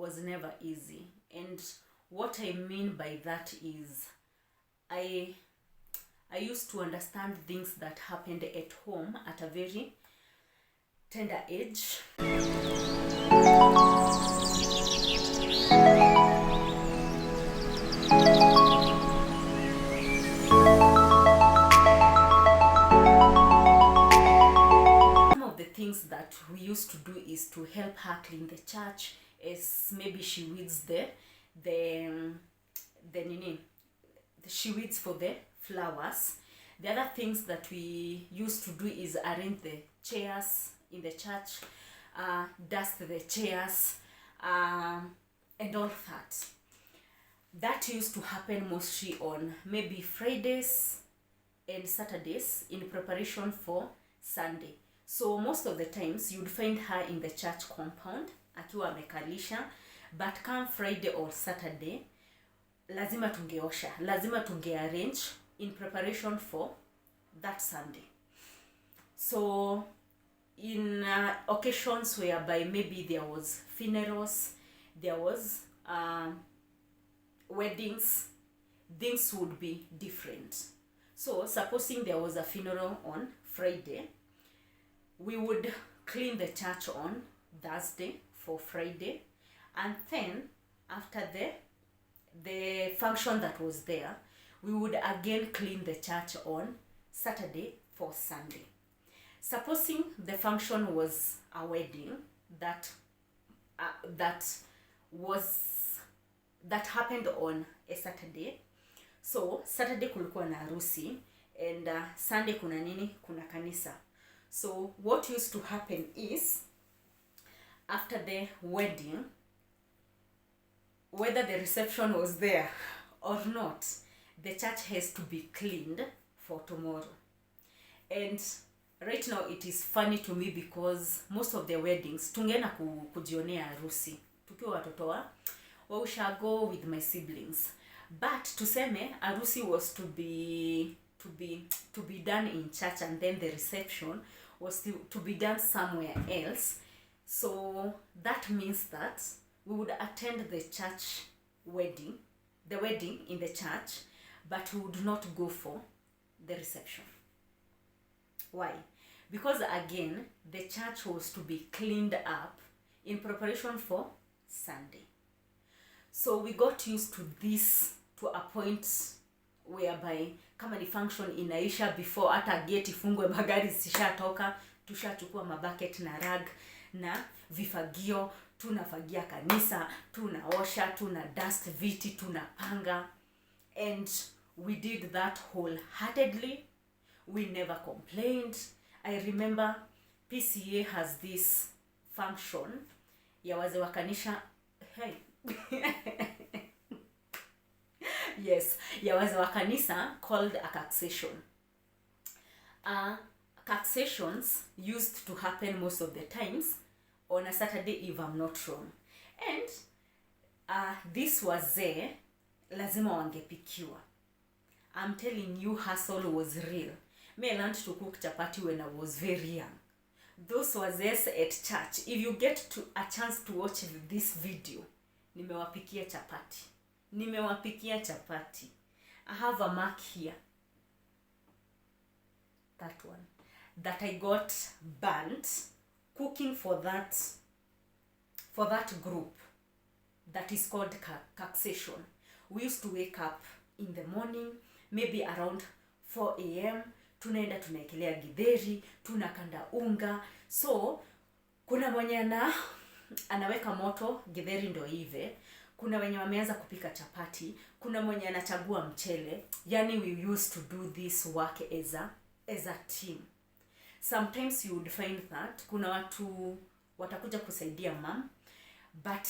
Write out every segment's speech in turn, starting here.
was never easy. And what I mean by that is I used to understand things that happened at home at a very tender age. Some of the things that we used to do is to help her clean the church, as maybe she weeds she weeds for the flowers. The other things that we used to do is arrange the chairs in the church, dust the chairs, and all that. That used to happen mostly on maybe Fridays and Saturdays in preparation for Sunday. So most of the times you'd find her in the church compound akiwa amekalisha, but come Friday or Saturday lazima tungeosha, lazima tungearrange in preparation for that Sunday. So in occasions whereby maybe there was funerals, there was weddings, things would be different. So supposing there was a funeral on Friday, we would clean the church on Thursday for Friday, and then after the function that was there, we would again clean the church on Saturday for Sunday. Supposing the function was a wedding that happened on a Saturday. So Saturday kulikuwa na harusi, and Sunday kuna nini? Kuna kanisa. So what used to happen is, after the wedding, whether the reception was there or not, the church has to be cleaned for tomorrow. And right now it is funny to me because most of the weddings tungeenda kujionea harusi tukiwa watoto wa ushago with my siblings, but tuseme harusi was to be done in church, and then the reception was to be done somewhere else. So that means that we would attend the church wedding in the church, but we would not go for the reception. Why? Because again, the church was to be cleaned up in preparation for Sunday. So we got used to this to a point whereby kama ni function inaisha, before hata gate ifungwe, magari zishatoka, tushachukua mabucket na rag na vifagio, tunafagia kanisa, tunaosha, tuna dust viti, tunapanga, and we did that wholeheartedly. We never complained. I remember PCA has this function ya wazee wa kanisa, hey yes, ya wazee wa kanisa called a caxation. Caxations used to happen most of the times on a Saturday, if I'm not wrong. And this was there, lazima wangepikiwa. I'm telling you, hustle was real. Me, I learned to cook chapati when I was very young. Those was yes at church. If you get a chance to watch this video, nimewapikia chapati. I have a mark here. That one. That I got burnt cooking for that group that is called caxation. We used to wake up in the morning, maybe around 4 a.m. tunaenda tunaekelea githeri, tunakanda unga. So kuna mwenye anaweka moto, githeri ndo hive. Kuna wenye wameanza kupika chapati, kuna mwenye anachagua mchele. Yani we used to do this work as a team. Sometimes you would find that kuna watu watakuja kusaidia mom, but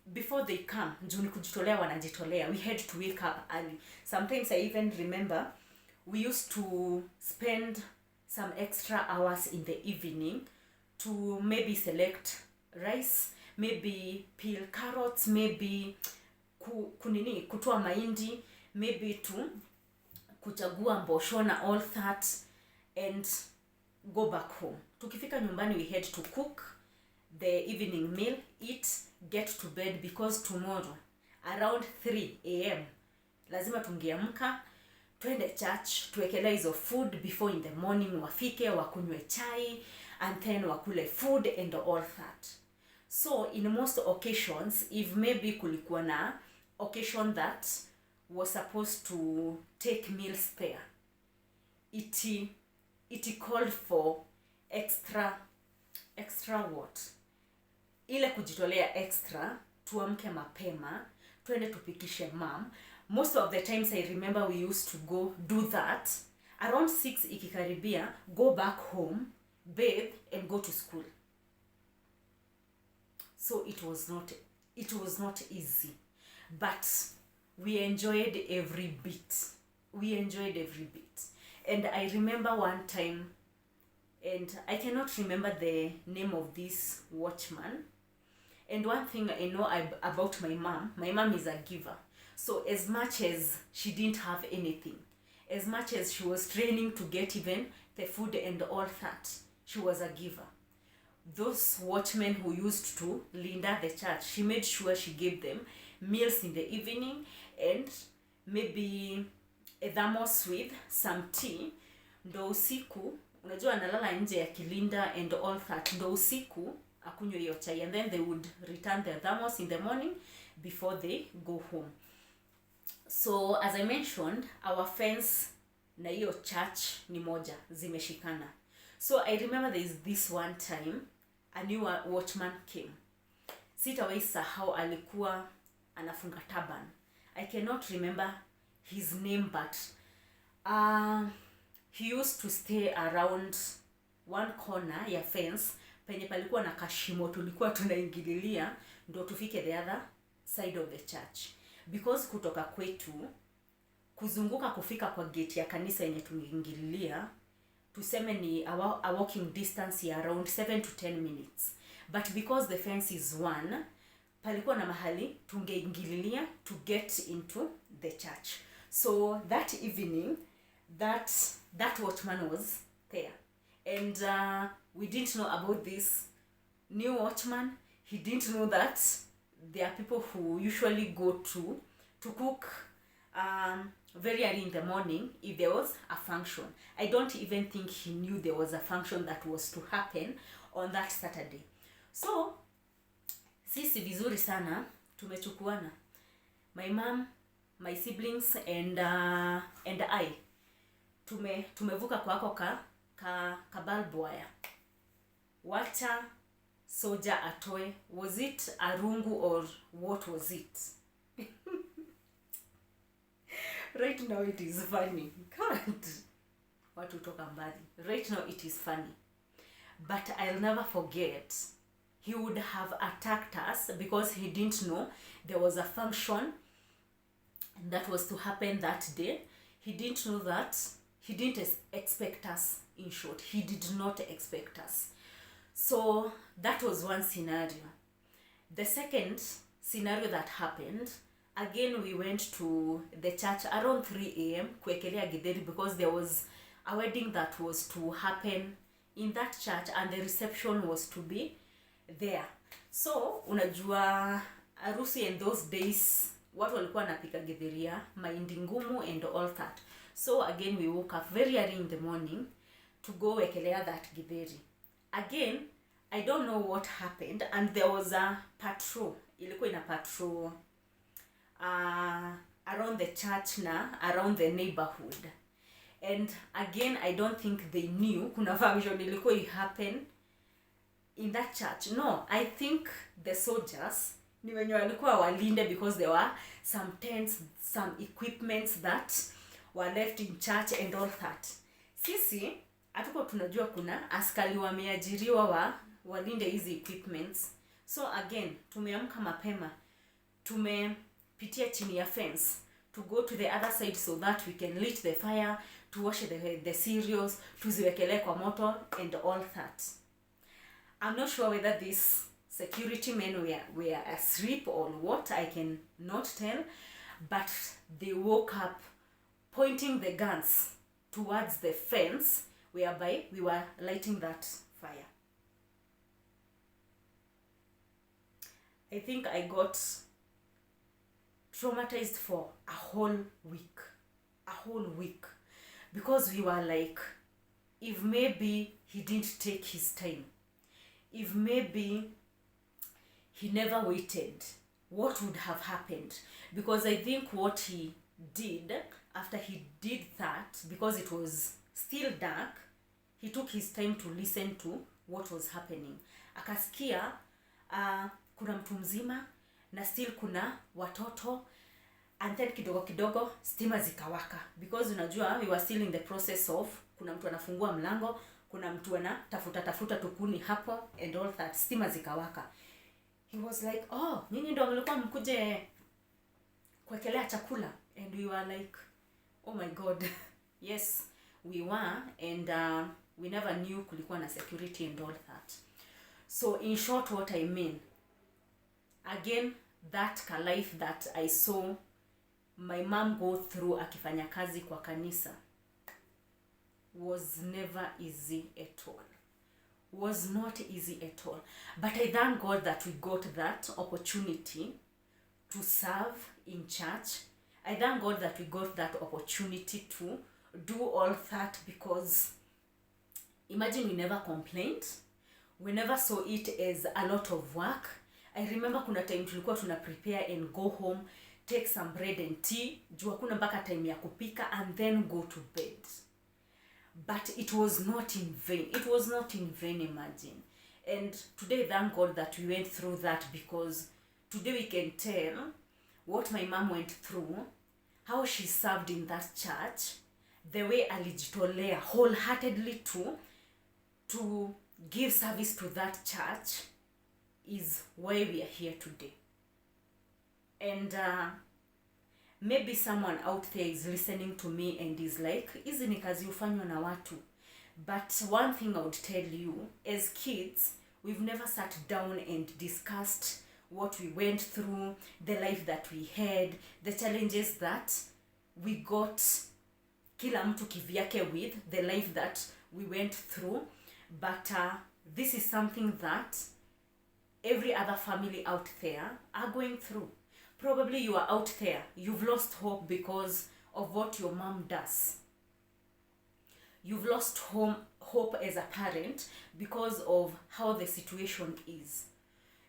before they come, njuni kujitolea wanajitolea. We had to wake up early. Sometimes I even remember we used to spend some extra hours in the evening to maybe select rice, maybe peel carrots, maybe kutoa mahindi, maybe to kuchagua mbosho na all that, and go back home. Tukifika nyumbani, we had to cook the evening meal, eat, get to bed because tomorrow around 3 a.m. lazima tungeamka twende church, tuwekelea hizo food before in the morning, wafike wakunywe chai and then wakule food and all that. So in most occasions, if maybe kulikuwa na occasion that was supposed to take meals there, it called for extra what, ile kujitolea extra, tuamke mapema twende tupikishe mom. Most of the times I remember we used to go do that around 6 ikikaribia, go back home, bathe and go to school. So it was not easy, but we enjoyed every bit. And I remember one time, and I cannot remember the name of this watchman. And one thing I know about my mom is a giver. So as much as she didn't have anything, as much as she was training to get even the food and all that, she was a giver. Those watchmen who used to linda the church, she made sure she gave them meals in the evening and maybe a thermos with some tea. Ndo usiku, unajua analala nje ya kilinda and all that, ndo usiku akunywe hiyo chai, and then they would return their thermos in the morning before they go home. So as I mentioned, our fence na hiyo church ni moja, zimeshikana. So I remember there is this one time a new watchman came. Sitawahi sahau, alikuwa anafunga turban. I cannot remember his name, but he used to stay around one corner ya fence penye palikuwa na kashimo tulikuwa tunaingililia ndo tufike the other side of the church, because kutoka kwetu kuzunguka kufika kwa gate ya kanisa yenye tumeingililia tuseme ni a walking distance ya around 7 to 10 minutes, but because the fence is one, palikuwa na mahali tungeingililia to get into the church. So that evening that watchman was there, and we didn't know about this new watchman. He didn't know that there are people who usually go to cook very early in the morning if there was a function. I don't even think he knew there was a function that was to happen on that Saturday. So sisi vizuri sana tumechukuana, my mom, my siblings and I tumevuka kwako ka bulb wire. Wacha soja atoe, was it a rungu or what was it? Right now it is funny. God, watu toka mbali. Right now it is funny, but I'll never forget, he would have attacked us because he didn't know there was a function that was to happen that day. He didn't know that. He didn't expect us. In short, he did not expect us. So that was one scenario. The second scenario that happened, again we went to the church around 3 a.m. kuekelea githeri, because there was a wedding that was to happen in that church and the reception was to be there. So unajua harusi in those days watu walikuwa wanapika githiria, mahindi ngumu and all that. So again we woke up very early in the morning to go wekelea that githeri. Again, I don't know what happened, and there was a patrol. Ilikuwa ina patrol around the church na around the neighborhood. And again, I don't think they knew kuna function ilikuwa happen in that church. No, I think the soldiers ni wenye walikuwa walinde, because there were some tents, some equipments that were left in church and all that. Sisi hatuko tunajua kuna askari wameajiriwa walinde hizi equipments. So again, tumeamka mapema, tumepitia chini ya fence to go to the other side so that we can lit the fire, to wash the cereals, tuziwekelee kwa moto and all that. I'm not sure whether these security men were asleep or what, I can not tell, but they woke up pointing the guns towards the fence whereby we were lighting that fire. I think I got traumatized for a whole week. A whole week. Because we were like, if maybe he didn't take his time, if maybe he never waited, what would have happened? Because I think what he did after he did that, because it was still dark, he took his time to listen to what was happening. Akasikia kuna mtu mzima na still kuna watoto, and then kidogo kidogo stima zikawaka, because unajua we were still in the process of kuna mtu anafungua mlango, kuna mtu tafuta tukuni hapo and all that. Stima zikawaka. He was like, oh, nyinyi ndio mlikuwa mkuje kuwekelea chakula? And we were like, oh my god. Yes, we were, and we never knew kulikuwa na security and all that. So in short, what I mean, again, that life that I saw my mom go through akifanya kazi kwa kanisa was never easy at all. Was not easy at all. But I thank God that we got that opportunity to serve in church. I thank God that we got that opportunity to do all that, because imagine we never complained. We never saw it as a lot of work. I remember kuna time tulikuwa tuna prepare and go home, take some bread and tea, juu hakuna mpaka time ya kupika, and then go to bed. But it was not in vain. It was not in vain, imagine. And today, thank God that we went through that, because today we can tell what my mom went through, how she served in that church, the way alijitolea wholeheartedly to give service to that church, is why we are here today. And maybe someone out there is listening to me and is like, hizi ni kazi ufanywa na watu. But one thing I would tell you, as kids, we've never sat down and discussed what we went through, the life that we had, the challenges that we got, kila mtu kivyake, with the life that we went through. But this is something that every other family out there are going through. Probably you are out there, you've lost hope because of what your mom does. You've lost hope as a parent because of how the situation is.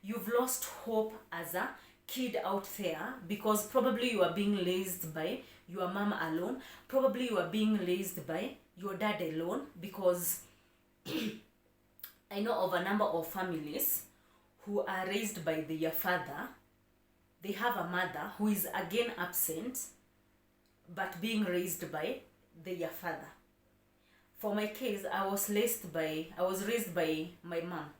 You've lost hope as a kid out there because probably you are being raised by your mom alone. Probably you are being raised by your dad alone, because I know of a number of families who are raised by their father. They have a mother who is again absent, but being raised by their father. For my case, I was raised by my mom.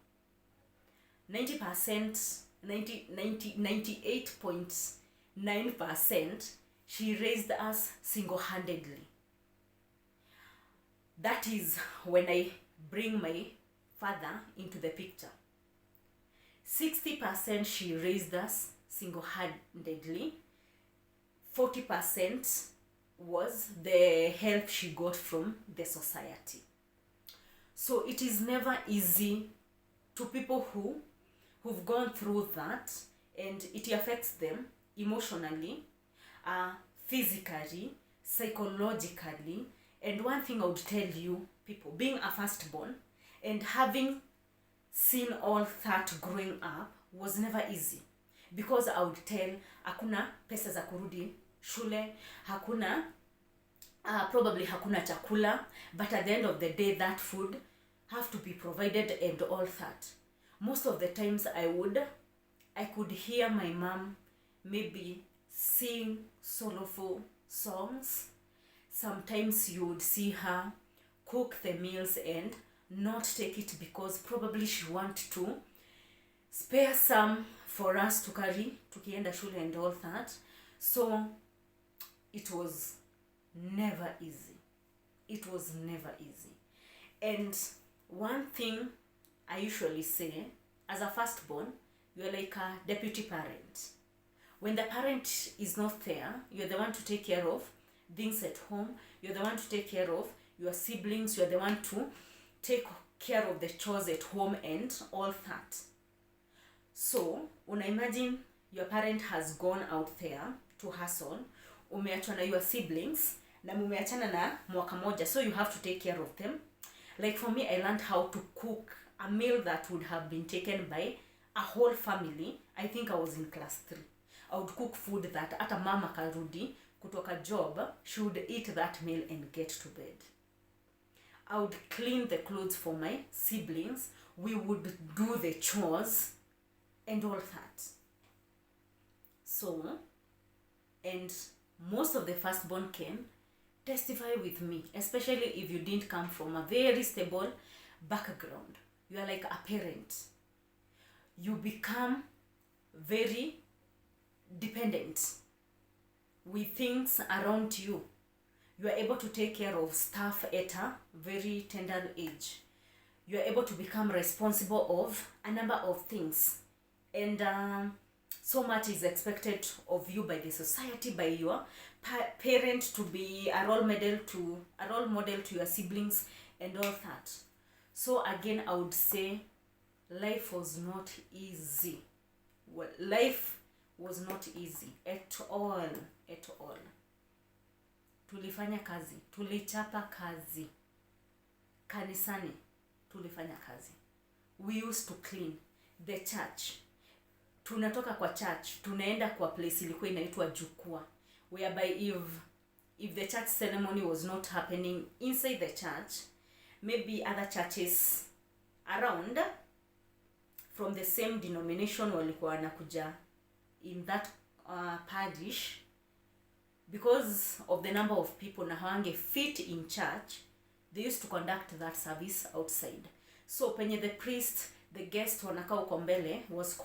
98.9%, she raised us single-handedly. That is when I bring my father into the picture. 60% she raised us single-handedly. 40% was the help she got from the society. So it is never easy to people who've gone through that, and it affects them emotionally, physically, psychologically. And one thing I would tell you, people, being a firstborn and having seen all that growing up was never easy, because I would tell hakuna pesa za kurudi shule, probably hakuna chakula, but at the end of the day that food have to be provided and all that. Most of the times I could hear my mom maybe sing soulful songs. Sometimes you would see her cook the meals and not take it because probably she want to spare some for us to carry tukienda shule and all that. So it was never easy. It was never easy. And one thing I usually say, as a firstborn, you're like a deputy parent. When the parent is not there, you're the one to take care of things at home. You're the one to take care of your siblings. You're the one to take care of the chores at home and all that. So una imagine your parent has gone out there to hustle, umeachana na your siblings na mumeachana na mwaka moja, so you have to take care of them. Like for me, I learned how to cook a meal that would have been taken by a whole family. I think I was in class 3. I would cook food that hata mama karudi kutoka job, she would eat that meal and get to bed. I would clean the clothes for my siblings. We would do the chores and all that. So, and most of the firstborn can testify with me, especially if you didn't come from a very stable background. You are like a parent. You become very dependent with things around you. You are able to take care of stuff at a very tender age. You are able to become responsible of a number of things. And so much is expected of you by the society, by your parent, to be a role model to your siblings and all that. So again, I would say life was not easy. Well, life was not easy at all. Tulifanya kazi, tulichapa kazi. Kanisani tulifanya kazi. We used to clean the church. Tunatoka kwa church, tunaenda kwa place ilikuwa inaitwa jukwaa, whereby if the church ceremony was not happening inside the church, maybe other churches around from the same denomination walikuwa wanakuja in that parish, because of the number of people na hawange fit in church, they used to conduct that service outside. So penye the priest, the guest wanakaa uko mbele is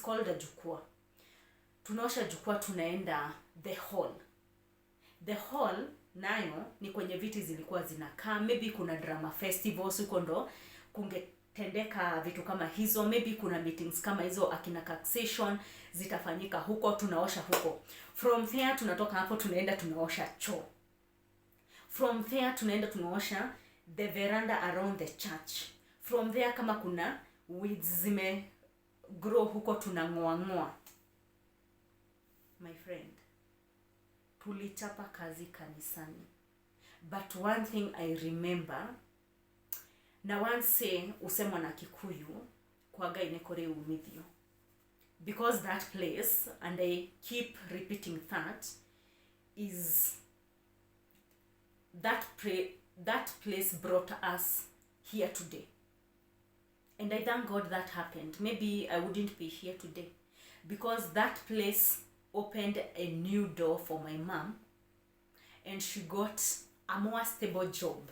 called a jukwaa. Tunaosha jukwaa, tunaenda the hall. The hall nayo ni kwenye viti zilikuwa zinakaa, maybe kuna drama festivals huko ndo kungetendeka vitu kama hizo, maybe kuna meetings kama hizo, akina taxation zitafanyika huko, tunaosha huko. From there tunatoka hapo tunaenda tunaosha choo. From there tunaenda tunaosha the veranda around the church. From there kama kuna weeds zime grow huko tunang'oa. My friend, tulichapa kazi kanisani. But one thing I remember, na once usemwa na Kikuyu kwaga inekore umithio, because that place, and I keep repeating that, is that place brought us here today. And I thank God that happened. Maybe I wouldn't be here today, because that place opened a new door for my mom, and she got a more stable job.